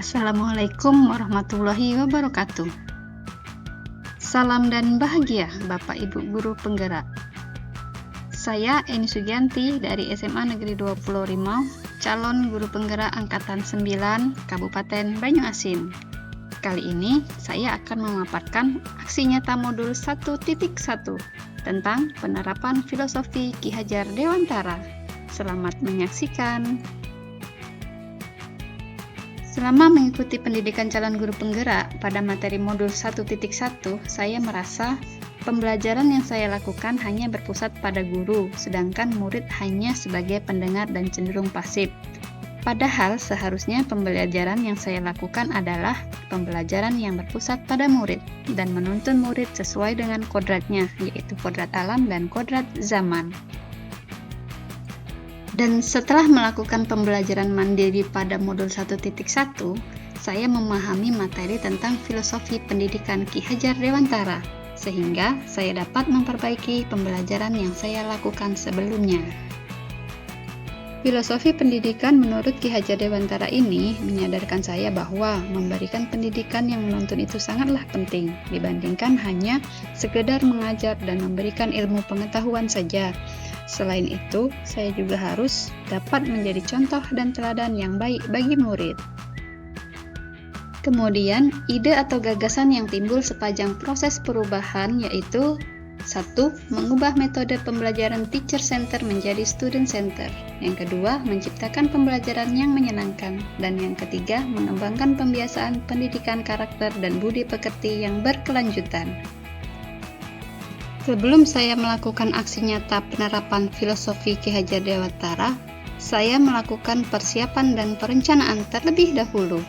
Assalamualaikum warahmatullahi wabarakatuh. Salam dan bahagia Bapak Ibu Guru Penggerak. Saya Eni Sugianti dari SMA Negeri 20 Rimau, calon guru penggerak Angkatan 9 Kabupaten Banyuasin. Kali ini saya akan memaparkan aksi nyata modul 1.1 tentang penerapan filosofi Ki Hajar Dewantara. Selamat menyaksikan. Selama mengikuti pendidikan calon guru penggerak pada materi modul 1.1, saya merasa pembelajaran yang saya lakukan hanya berpusat pada guru, sedangkan murid hanya sebagai pendengar dan cenderung pasif. Padahal seharusnya pembelajaran yang saya lakukan adalah pembelajaran yang berpusat pada murid dan menuntun murid sesuai dengan kodratnya, yaitu kodrat alam dan kodrat zaman. Dan setelah melakukan pembelajaran mandiri pada modul 1.1, saya memahami materi tentang filosofi pendidikan Ki Hajar Dewantara, sehingga saya dapat memperbaiki pembelajaran yang saya lakukan sebelumnya. Filosofi pendidikan menurut Ki Hajar Dewantara ini menyadarkan saya bahwa memberikan pendidikan yang menuntun itu sangatlah penting dibandingkan hanya sekedar mengajar dan memberikan ilmu pengetahuan saja. Selain itu, saya juga harus dapat menjadi contoh dan teladan yang baik bagi murid. Kemudian, ide atau gagasan yang timbul sepanjang proses perubahan yaitu 1. Mengubah metode pembelajaran teacher center menjadi student center. Yang kedua, menciptakan pembelajaran yang menyenangkan. Dan yang ketiga, mengembangkan pembiasaan pendidikan karakter dan budi pekerti yang berkelanjutan. Sebelum saya melakukan aksi nyata penerapan filosofi Ki Hajar Dewantara, saya melakukan persiapan dan perencanaan terlebih dahulu.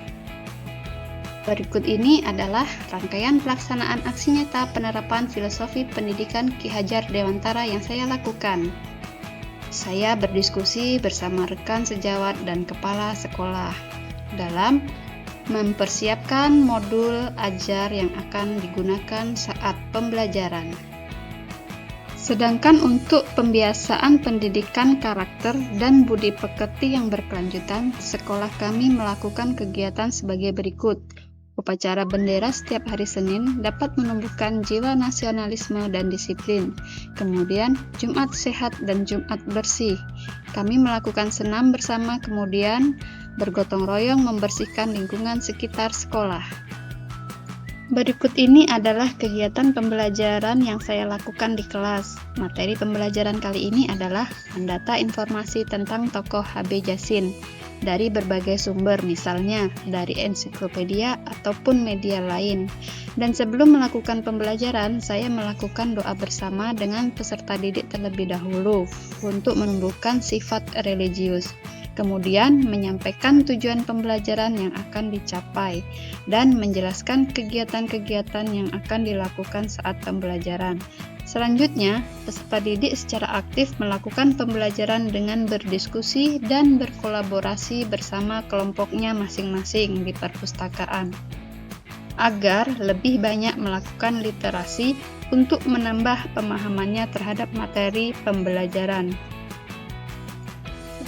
Berikut ini adalah rangkaian pelaksanaan aksi nyata penerapan filosofi pendidikan Ki Hajar Dewantara yang saya lakukan. Saya berdiskusi bersama rekan sejawat dan kepala sekolah dalam mempersiapkan modul ajar yang akan digunakan saat pembelajaran. Sedangkan untuk pembiasaan pendidikan karakter dan budi pekerti yang berkelanjutan, sekolah kami melakukan kegiatan sebagai berikut. Upacara bendera setiap hari Senin dapat menumbuhkan jiwa nasionalisme dan disiplin. Kemudian, Jumat sehat dan Jumat bersih. Kami melakukan senam bersama, kemudian bergotong royong membersihkan lingkungan sekitar sekolah. Berikut ini adalah kegiatan pembelajaran yang saya lakukan di kelas. Materi pembelajaran kali ini adalah mendata informasi tentang tokoh HB Jassin dari berbagai sumber, misalnya dari ensiklopedia ataupun media lain. Dan sebelum melakukan pembelajaran, saya melakukan doa bersama dengan peserta didik terlebih dahulu untuk menumbuhkan sifat religius. Kemudian menyampaikan tujuan pembelajaran yang akan dicapai dan menjelaskan kegiatan-kegiatan yang akan dilakukan saat pembelajaran. Selanjutnya, peserta didik secara aktif melakukan pembelajaran dengan berdiskusi dan berkolaborasi bersama kelompoknya masing-masing di perpustakaan, agar lebih banyak melakukan literasi untuk menambah pemahamannya terhadap materi pembelajaran.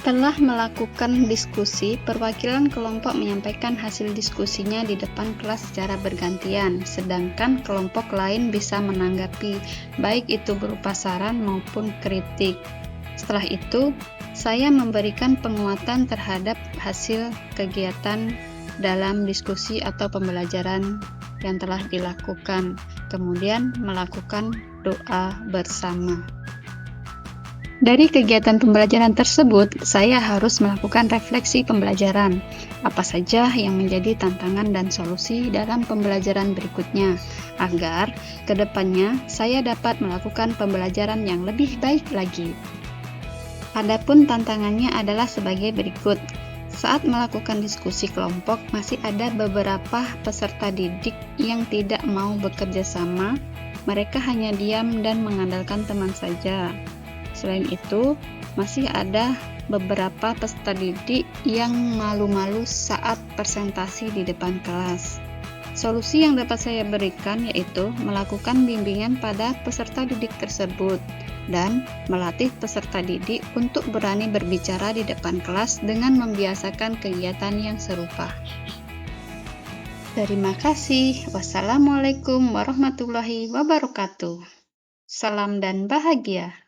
Setelah melakukan diskusi, perwakilan kelompok menyampaikan hasil diskusinya di depan kelas secara bergantian, sedangkan kelompok lain bisa menanggapi, baik itu berupa saran maupun kritik. Setelah itu, saya memberikan penguatan terhadap hasil kegiatan dalam diskusi atau pembelajaran yang telah dilakukan, kemudian melakukan doa bersama. Dari kegiatan pembelajaran tersebut, saya harus melakukan refleksi pembelajaran. Apa saja yang menjadi tantangan dan solusi dalam pembelajaran berikutnya, agar ke depannya saya dapat melakukan pembelajaran yang lebih baik lagi. Adapun tantangannya adalah sebagai berikut. Saat melakukan diskusi kelompok, masih ada beberapa peserta didik yang tidak mau bekerja sama. Mereka hanya diam dan mengandalkan teman saja. Selain itu, masih ada beberapa peserta didik yang malu-malu saat presentasi di depan kelas. Solusi yang dapat saya berikan yaitu melakukan bimbingan pada peserta didik tersebut dan melatih peserta didik untuk berani berbicara di depan kelas dengan membiasakan kegiatan yang serupa. Terima kasih. Wassalamualaikum warahmatullahi wabarakatuh. Salam dan bahagia.